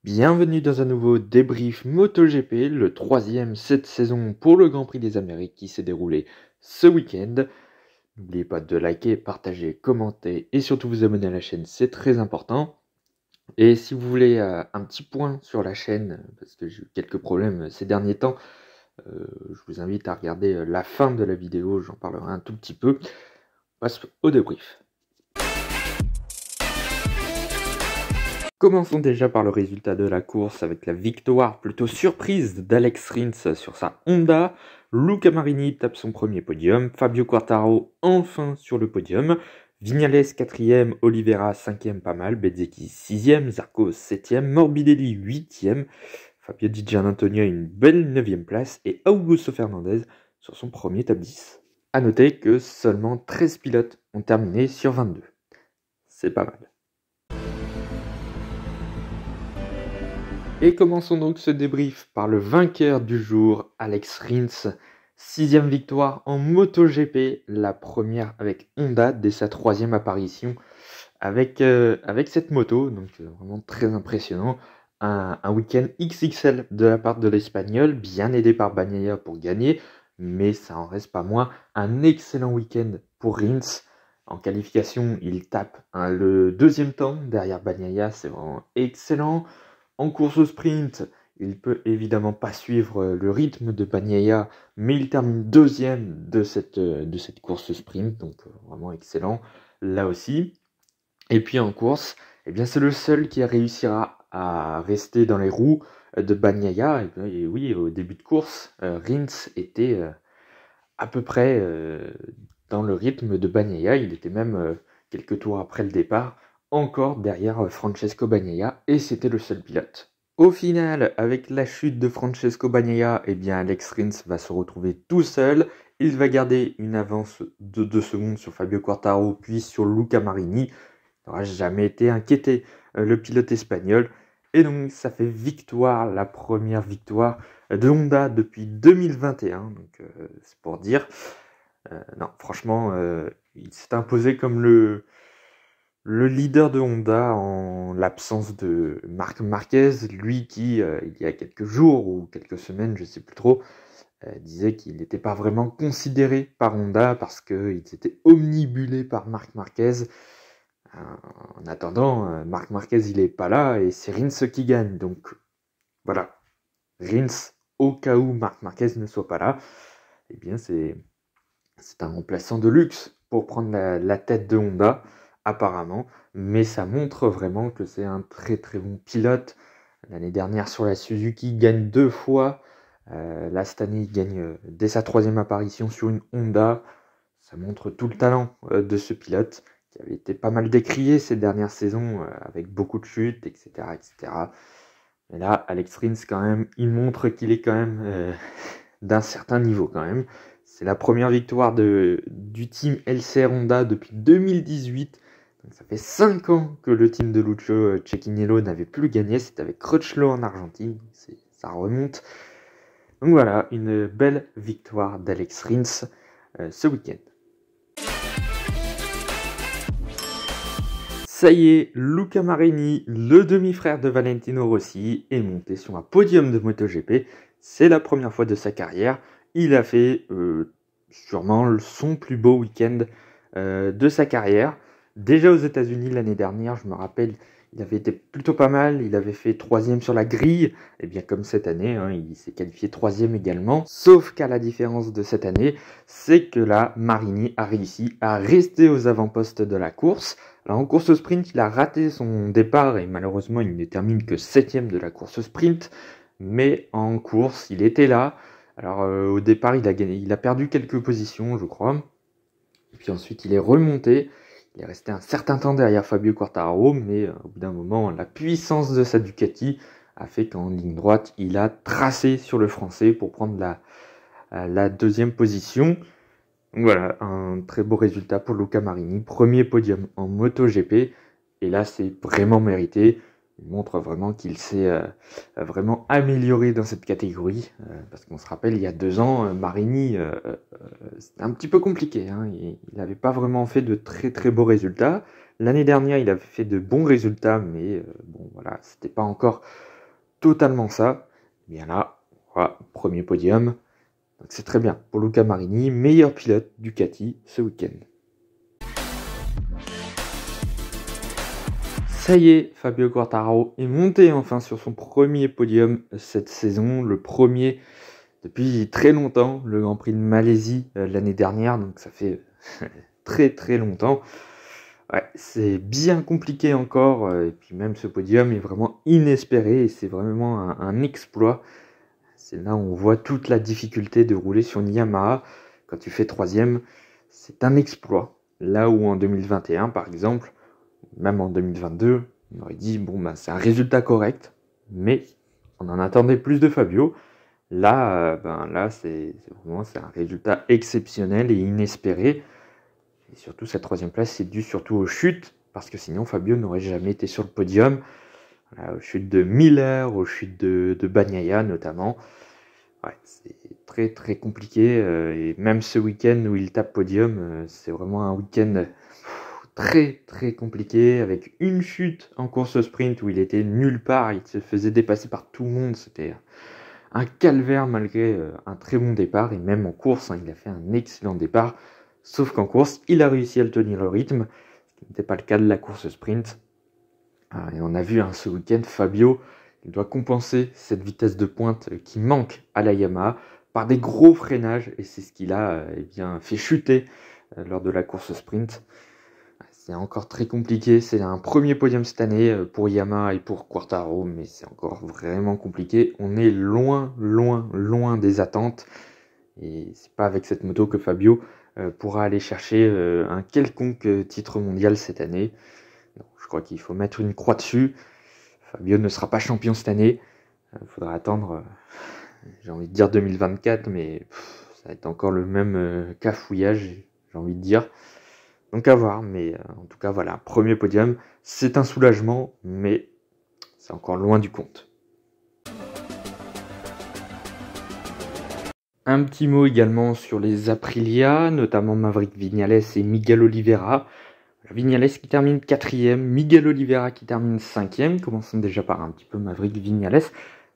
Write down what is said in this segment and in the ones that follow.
Bienvenue dans un nouveau débrief MotoGP, le troisième cette saison pour le Grand Prix des Amériques qui s'est déroulé ce week-end. N'oubliez pas de liker, partager, commenter et surtout vous abonner à la chaîne, c'est très important. Et si vous voulez un petit point sur la chaîne, parce que j'ai eu quelques problèmes ces derniers temps, je vous invite à regarder la fin de la vidéo, j'en parlerai un tout petit peu. On passe au débrief. Commençons déjà par le résultat de la course avec la victoire plutôt surprise d'Alex Rins sur sa Honda. Luca Marini tape son premier podium, Fabio Quartararo enfin sur le podium, Viñales 4e, Oliveira 5e pas mal, Bezzecchi 6e, Zarco 7e, Morbidelli 8e, Fabio Di Giannantonio une belle 9e place et Augusto Fernandez sur son premier top 10. A noter que seulement 13 pilotes ont terminé sur 22. C'est pas mal. Et commençons donc ce débrief par le vainqueur du jour, Alex Rins. 6e victoire en MotoGP, la première avec Honda dès sa 3e apparition avec cette moto, donc vraiment très impressionnant. Un week-end XXL de la part de l'Espagnol, bien aidé par Bagnaia pour gagner, mais ça en reste pas moins un excellent week-end pour Rins. En qualification, il tape le deuxième temps derrière Bagnaia, c'est vraiment excellent. En course au sprint, il peut évidemment pas suivre le rythme de Bagnaia, mais il termine deuxième de cette course sprint, donc vraiment excellent là aussi. Et puis en course, eh bien c'est le seul qui réussira à rester dans les roues de Bagnaia. Et oui, au début de course, Rins était à peu près dans le rythme de Bagnaia. Il était même quelques tours après le départ, encore derrière Francesco Bagnaia, et c'était le seul pilote. Au final, avec la chute de Francesco Bagnaia, eh bien Alex Rins va se retrouver tout seul. Il va garder une avance de 2 secondes sur Fabio Quartararo, puis sur Luca Marini. Il n'aura jamais été inquiété, le pilote espagnol. Et donc ça fait victoire, la première victoire de Honda depuis 2021. Donc c'est pour dire. Non, franchement, il s'est imposé comme le leader de Honda en l'absence de Marc Marquez, lui qui, il y a quelques jours ou quelques semaines, je ne sais plus trop, disait qu'il n'était pas vraiment considéré par Honda parce qu'il s'était omnibulé par Marc Marquez. En attendant, Marc Marquez, il n'est pas là et c'est Rins qui gagne. Donc voilà, Rins, au cas où Marc Marquez ne soit pas là, eh bien c'est un remplaçant de luxe pour prendre la tête de Honda, apparemment. Mais ça montre vraiment que c'est un très très bon pilote. L'année dernière sur la Suzuki, il gagne 2 fois. Là, cette année, il gagne dès sa 3e apparition sur une Honda. Ça montre tout le talent de ce pilote qui avait été pas mal décrié ces dernières saisons avec beaucoup de chutes, etc. etc. Mais là, Alex Rins, quand même, il montre qu'il est quand même d'un certain niveau quand même. C'est la première victoire du team LCR Honda depuis 2018. Donc ça fait 5 ans que le team de Lucio Cecchinello n'avait plus gagné. C'était avec Crutchlow en Argentine. Ça remonte. Donc voilà, une belle victoire d'Alex Rins ce week-end. Ça y est, Luca Marini, le demi-frère de Valentino Rossi, est monté sur un podium de MotoGP. C'est la première fois de sa carrière. Il a fait sûrement son plus beau week-end de sa carrière. Déjà aux États-Unis l'année dernière, je me rappelle, il avait été plutôt pas mal. Il avait fait 3e sur la grille. Et bien comme cette année, il s'est qualifié 3e également. Sauf qu'à la différence de cette année, c'est que là, Marini a réussi à rester aux avant-postes de la course. Alors en course sprint, il a raté son départ et malheureusement, il ne termine que 7e de la course sprint. Mais en course, il était là. Alors au départ, il a perdu quelques positions, je crois. Et puis ensuite, il est remonté. Il est resté un certain temps derrière Fabio Quartararo, mais au bout d'un moment, la puissance de sa Ducati a fait qu'en ligne droite, il a tracé sur le français pour prendre la 2e position. Donc voilà, un très beau résultat pour Luca Marini. Premier podium en MotoGP. Et là, c'est vraiment mérité. Il montre vraiment qu'il s'est vraiment amélioré dans cette catégorie. Parce qu'on se rappelle, il y a 2 ans, Marini, c'était un petit peu compliqué. Il n'avait pas vraiment fait de très très beaux résultats. L'année dernière, il avait fait de bons résultats, mais bon voilà, c'était pas encore totalement ça. Et bien là, voilà, premier podium. Donc c'est très bien pour Luca Marini, meilleur pilote Ducati ce week-end. Ça y est, Fabio Quartararo est monté enfin sur son premier podium cette saison, le premier depuis très longtemps, le Grand Prix de Malaisie l'année dernière, donc ça fait très très longtemps. Ouais, c'est bien compliqué encore, et puis même ce podium est vraiment inespéré, et c'est vraiment un exploit. C'est là où on voit toute la difficulté de rouler sur une Yamaha. Quand tu fais troisième, c'est un exploit. Là où en 2021, par exemple, même en 2022, on aurait dit, bon, bah, c'est un résultat correct, mais on en attendait plus de Fabio. Là, c'est un résultat exceptionnel et inespéré. Et surtout, cette troisième place, c'est dû surtout aux chutes, parce que sinon, Fabio n'aurait jamais été sur le podium. Aux chutes de Miller, aux chutes de Bagnaia notamment. Ouais, c'est très très compliqué. Et même ce week-end où il tape podium, c'est vraiment un week-end très très compliqué, avec une chute en course sprint où il était nulle part, il se faisait dépasser par tout le monde, c'était un calvaire malgré un très bon départ, et même en course, il a fait un excellent départ, sauf qu'en course, il a réussi à tenir le rythme, ce qui n'était pas le cas de la course sprint. Et on a vu ce week-end, Fabio, il doit compenser cette vitesse de pointe qui manque à la Yamaha par des gros freinages, et c'est ce qu'il a fait chuter lors de la course sprint. C'est encore très compliqué, c'est un premier podium cette année pour Yamaha et pour Quartararo, mais c'est encore vraiment compliqué. On est loin, loin, loin des attentes, et c'est pas avec cette moto que Fabio pourra aller chercher un quelconque titre mondial cette année. Donc, je crois qu'il faut mettre une croix dessus. Fabio ne sera pas champion cette année, il faudra attendre, j'ai envie de dire 2024, mais ça va être encore le même cafouillage, j'ai envie de dire. Donc à voir, mais en tout cas voilà, premier podium, c'est un soulagement, mais c'est encore loin du compte. Un petit mot également sur les Aprilia, notamment Maverick Viñales et Miguel Oliveira. Viñales qui termine 4e, Miguel Oliveira qui termine 5e. Commençons déjà par un petit peu Maverick Viñales.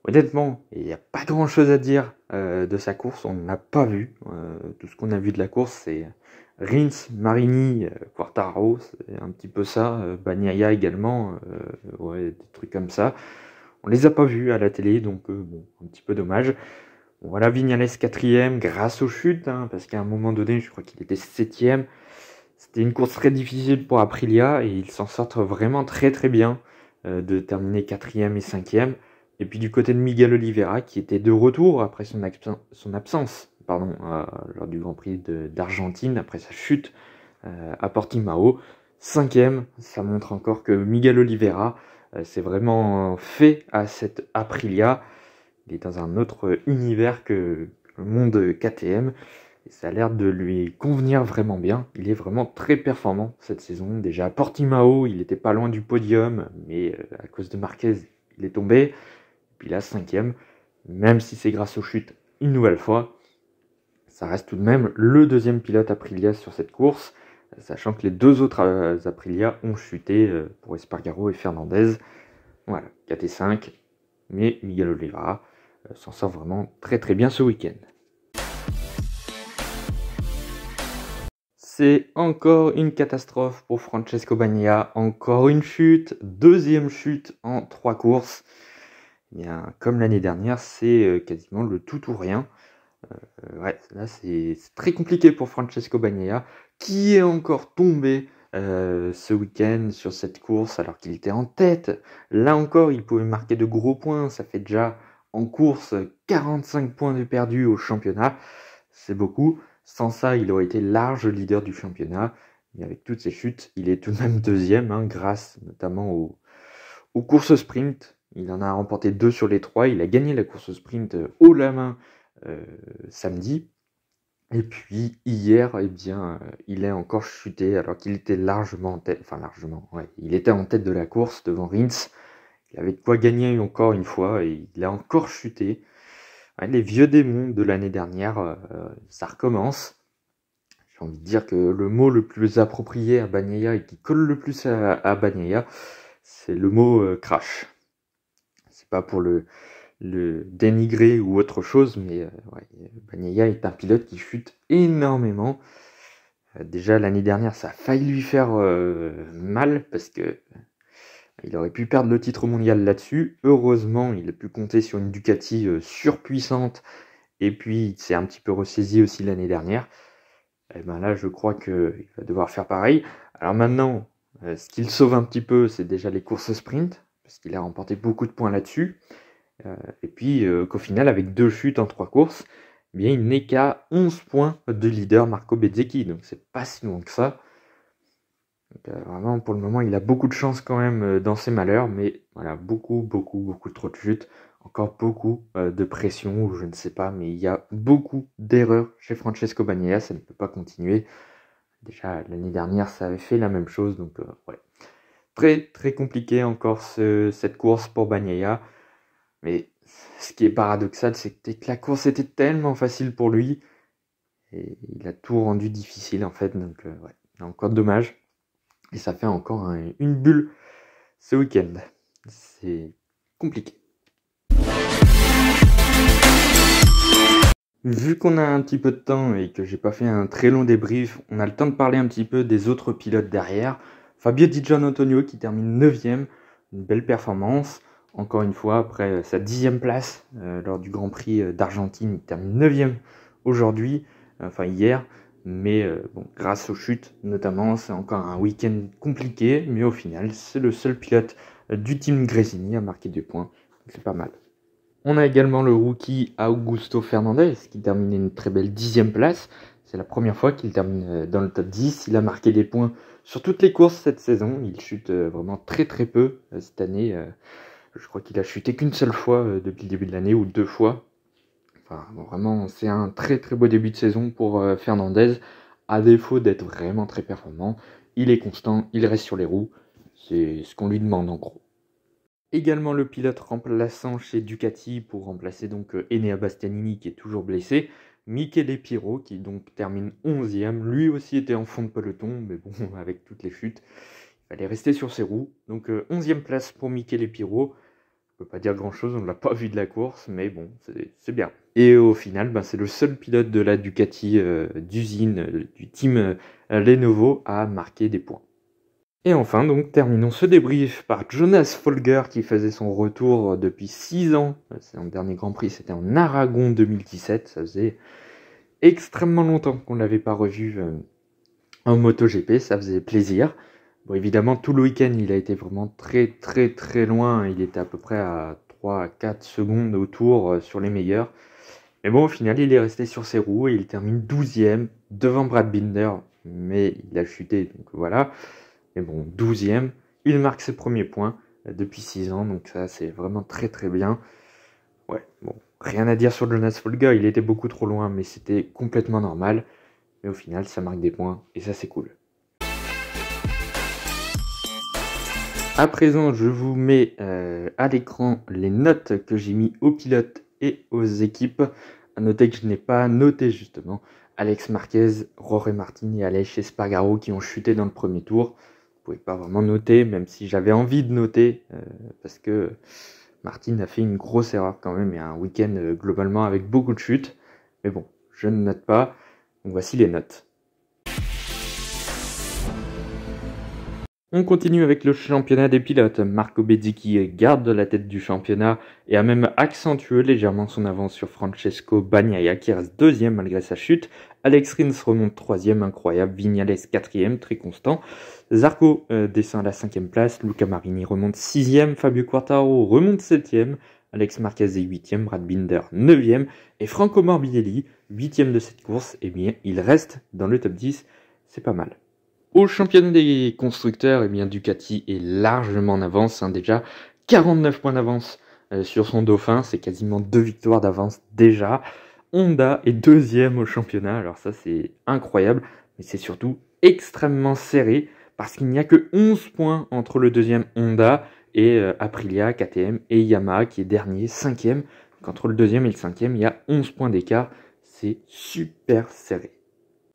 Honnêtement, il n'y a pas grand chose à dire de sa course, on n'a pas vu. Tout ce qu'on a vu de la course, c'est Rins, Marini, Quartararo, c'est un petit peu ça, Bagnaia également, ouais, des trucs comme ça. On les a pas vus à la télé, donc bon, un petit peu dommage. Bon, voilà, Viñales 4e grâce aux chutes, parce qu'à un moment donné, je crois qu'il était 7e. C'était une course très difficile pour Aprilia, et ils s'en sortent vraiment très très bien de terminer 4e et 5e. Et puis du côté de Miguel Oliveira, qui était de retour après son absence lors du Grand Prix d'Argentine, après sa chute à Portimao. 5e, ça montre encore que Miguel Oliveira s'est vraiment fait à cette Aprilia. Il est dans un autre univers que le monde KTM. Et ça a l'air de lui convenir vraiment bien. Il est vraiment très performant cette saison. Déjà à Portimao, il était pas loin du podium, mais à cause de Marquez, il est tombé. Puis là, 5e, même si c'est grâce aux chutes une nouvelle fois, ça reste tout de même le deuxième pilote Aprilia sur cette course, sachant que les deux autres Aprilia ont chuté pour Espargaro et Fernandez. Voilà, 4 et 5, mais Miguel Oliveira s'en sort vraiment très très bien ce week-end. C'est encore une catastrophe pour Francesco Bagnaia, encore une chute, deuxième chute en 3 courses. Eh bien, comme l'année dernière, c'est quasiment le tout ou rien. Ouais, là c'est très compliqué pour Francesco Bagnaia, qui est encore tombé ce week-end sur cette course alors qu'il était en tête. Là encore, il pouvait marquer de gros points, ça fait déjà en course 45 points de perdus au championnat, c'est beaucoup. Sans ça, il aurait été large leader du championnat. Mais avec toutes ces chutes, il est tout de même deuxième, grâce notamment aux courses sprint. Il en a remporté 2 sur les 3. Il a gagné la course sprint haut la main samedi. Et puis hier, il est encore chuté alors qu'il était largement en tête. Enfin largement, ouais. Il était en tête de la course devant Rins. Il avait de quoi gagner encore une fois et il a encore chuté. Ouais, les vieux démons de l'année dernière, ça recommence. J'ai envie de dire que le mot le plus approprié à Bagnaia et qui colle le plus à Bagnaia, c'est le mot crash. C'est pas pour le dénigrer ou autre chose, mais ouais, Bagnaia est un pilote qui chute énormément. Déjà l'année dernière, ça a failli lui faire mal parce que il aurait pu perdre le titre mondial là-dessus. Heureusement, il a pu compter sur une Ducati surpuissante et puis il s'est un petit peu ressaisi aussi l'année dernière. Et ben là, je crois qu'il va devoir faire pareil. Alors maintenant, ce qu'il sauve un petit peu, c'est déjà les courses sprint, parce qu'il a remporté beaucoup de points là-dessus. Et puis qu'au final, avec 2 chutes en 3 courses, eh bien, il n'est qu'à 11 points de leader Marco Bezzecchi, donc c'est pas si loin que ça. Donc, vraiment, pour le moment, il a beaucoup de chance quand même dans ses malheurs, mais voilà, beaucoup trop de chutes, encore beaucoup de pression, ou je ne sais pas, mais il y a beaucoup d'erreurs chez Francesco Bagnaia, ça ne peut pas continuer. Déjà, l'année dernière, ça avait fait la même chose, donc ouais. Très compliqué encore cette course pour Bagnaia. Mais ce qui est paradoxal, c'est que la course était tellement facile pour lui. Et il a tout rendu difficile en fait. Donc ouais, encore dommage. Et ça fait encore une bulle ce week-end. C'est compliqué. Vu qu'on a un petit peu de temps et que j'ai pas fait un très long débrief, on a le temps de parler un petit peu des autres pilotes derrière. Fabio Di Giannantonio qui termine 9ème, une belle performance. Encore une fois, après sa 10e place lors du Grand Prix d'Argentine, il termine 9ème aujourd'hui, enfin hier. Mais bon, grâce aux chutes notamment, c'est encore un week-end compliqué. Mais au final, c'est le seul pilote du team Gresini à marquer 2 points. C'est pas mal. On a également le rookie Augusto Fernandez qui termine une très belle 10e place. C'est la première fois qu'il termine dans le top 10. Il a marqué des points sur toutes les courses cette saison. Il chute vraiment très peu cette année. Je crois qu'il a chuté qu'une seule fois depuis le début de l'année ou 2 fois. Enfin, bon, vraiment, c'est un très beau début de saison pour Fernandez. À défaut d'être vraiment très performant, il est constant, il reste sur les roues. C'est ce qu'on lui demande en gros. Également le pilote remplaçant chez Ducati pour remplacer donc Enea Bastianini qui est toujours blessé. Michele Pirro qui donc termine 11ème. Lui aussi était en fond de peloton, mais bon, avec toutes les chutes, il fallait rester sur ses roues. Donc 11ème place pour Michele Pirro. Je peux pas dire grand chose, on ne l'a pas vu de la course, mais bon, c'est bien. Et au final, c'est le seul pilote de la Ducati d'usine, du team Lenovo à marquer des points. Et enfin, donc, terminons ce débrief par Jonas Folger qui faisait son retour depuis 6 ans. Son dernier Grand Prix, c'était en Aragon 2017. Ça faisait extrêmement longtemps qu'on ne l'avait pas revu en MotoGP. Ça faisait plaisir. Bon, évidemment, tout le week-end, il a été vraiment très loin. Il était à peu près à 3 à 4 secondes autour sur les meilleurs. Mais bon, au final, il est resté sur ses roues et il termine 12ème devant Brad Binder. Mais il a chuté, donc voilà. Mais bon, 12ème, il marque ses premiers points depuis 6 ans, donc ça c'est vraiment très bien. Ouais, bon, rien à dire sur Jonas Folger, il était beaucoup trop loin, mais c'était complètement normal. Mais au final, ça marque des points, et ça c'est cool. À présent, je vous mets à l'écran les notes que j'ai mis aux pilotes et aux équipes. À noter que je n'ai pas noté justement Alex Marquez, Jorge Martin et Aleix Espargaro qui ont chuté dans le premier tour. Vous pouvez pas vraiment noter, même si j'avais envie de noter, parce que Martin a fait une grosse erreur quand même, et un week-end globalement avec beaucoup de chutes. Mais bon, je ne note pas. Donc voici les notes. On continue avec le championnat des pilotes. Marco Bezzecchi garde la tête du championnat et a même accentué légèrement son avance sur Francesco Bagnaia qui reste 2ème malgré sa chute. Alex Rins remonte 3ème, incroyable. Vignales 4ème, très constant. Zarco descend à la 5ème place. Luca Marini remonte 6ème. Fabio Quartararo remonte 7ème. Alex Marquez est 8ème. Brad Binder 9ème. Et Franco Morbidelli, 8ème de cette course. Eh bien, il reste dans le top 10. C'est pas mal. Au championnat des constructeurs, eh bien, Ducati est largement en avance, déjà 49 points d'avance sur son dauphin, c'est quasiment 2 victoires d'avance déjà. Honda est 2ème au championnat, alors ça c'est incroyable, mais c'est surtout extrêmement serré parce qu'il n'y a que 11 points entre le 2e Honda et Aprilia, KTM et Yamaha qui est dernier, 5ème. Donc entre le 2e et le 5ème, il y a 11 points d'écart, c'est super serré.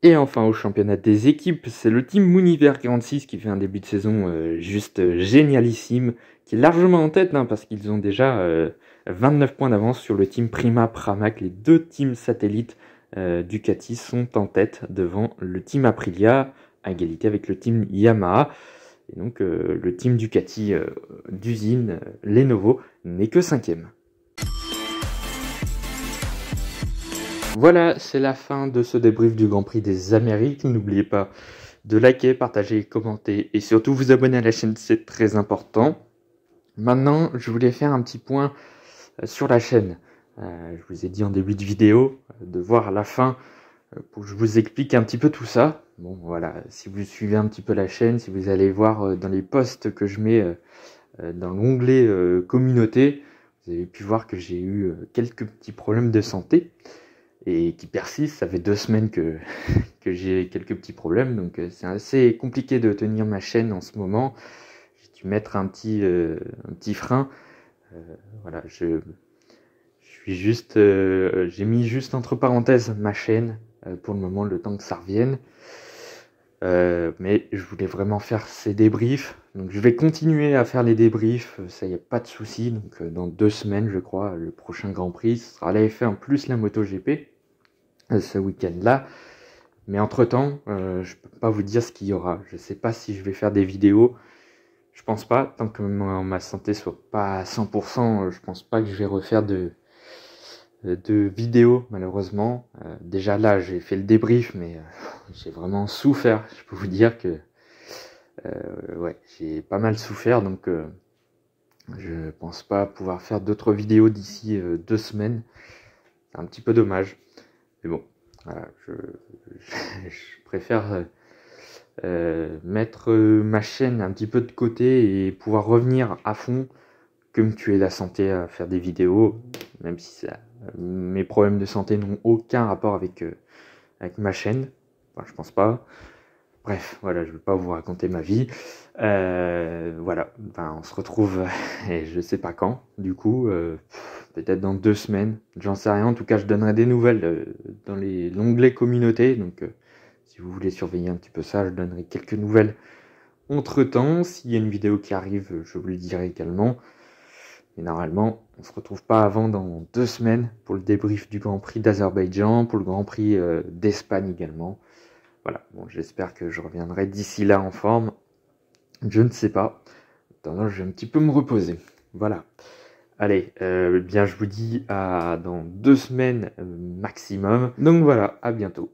Et enfin au championnat des équipes, c'est le team Mouniver 46 qui fait un début de saison juste génialissime, qui est largement en tête parce qu'ils ont déjà 29 points d'avance sur le team Prima Pramac. Les deux teams satellites Ducati sont en tête devant le team Aprilia, à égalité avec le team Yamaha. Et donc le team Ducati d'usine Lenovo n'est que 5e. Voilà, c'est la fin de ce débrief du Grand Prix des Amériques. N'oubliez pas de liker, partager, commenter et surtout vous abonner à la chaîne, c'est très important. Maintenant, je voulais faire un petit point sur la chaîne. Je vous ai dit en début de vidéo de voir à la fin pour que je vous explique un petit peu tout ça. Bon, voilà, si vous suivez un petit peu la chaîne, si vous allez voir dans les posts que je mets dans l'onglet communauté, vous avez pu voir que j'ai eu quelques petits problèmes de santé et qui persistent. Ça fait 2 semaines que j'ai quelques petits problèmes, donc c'est assez compliqué de tenir ma chaîne en ce moment. J'ai dû mettre un petit frein. Voilà, je suis juste, j'ai mis juste entre parenthèses ma chaîne pour le moment, le temps que ça revienne. Mais je voulais vraiment faire ces débriefs, donc je vais continuer à faire les débriefs, ça y a pas de souci. Donc dans 2 semaines, je crois, le prochain Grand Prix ce sera la F1 plus la MotoGP ce week-end-là. Mais entre-temps, je peux pas vous dire ce qu'il y aura. Je sais pas si je vais faire des vidéos. Je pense pas, tant que ma santé soit pas à 100%, je pense pas que je vais refaire de vidéos, malheureusement. Déjà là, j'ai fait le débrief, mais j'ai vraiment souffert. Je peux vous dire que ouais, j'ai pas mal souffert, donc je pense pas pouvoir faire d'autres vidéos d'ici 2 semaines. C'est un petit peu dommage. Mais bon, voilà, je préfère mettre ma chaîne un petit peu de côté et pouvoir revenir à fond que me tuer la santé à faire des vidéos, même si mes problèmes de santé n'ont aucun rapport avec ma chaîne. Enfin, je pense pas. Bref, voilà, je ne vais pas vous raconter ma vie. Voilà, enfin, on se retrouve, et je sais pas quand, du coup, peut-être dans 2 semaines, j'en sais rien. En tout cas, je donnerai des nouvelles dans l'onglet communauté, donc si vous voulez surveiller un petit peu ça, je donnerai quelques nouvelles entre-temps. S'il y a une vidéo qui arrive, je vous le dirai également. Et normalement, on se retrouve pas avant dans 2 semaines pour le débrief du Grand Prix d'Azerbaïdjan, pour le Grand Prix d'Espagne également. Voilà, bon, j'espère que je reviendrai d'ici là en forme. Je ne sais pas. Attends, je vais un petit peu me reposer. Voilà. Allez, bien je vous dis à dans 2 semaines maximum. Donc voilà, à bientôt.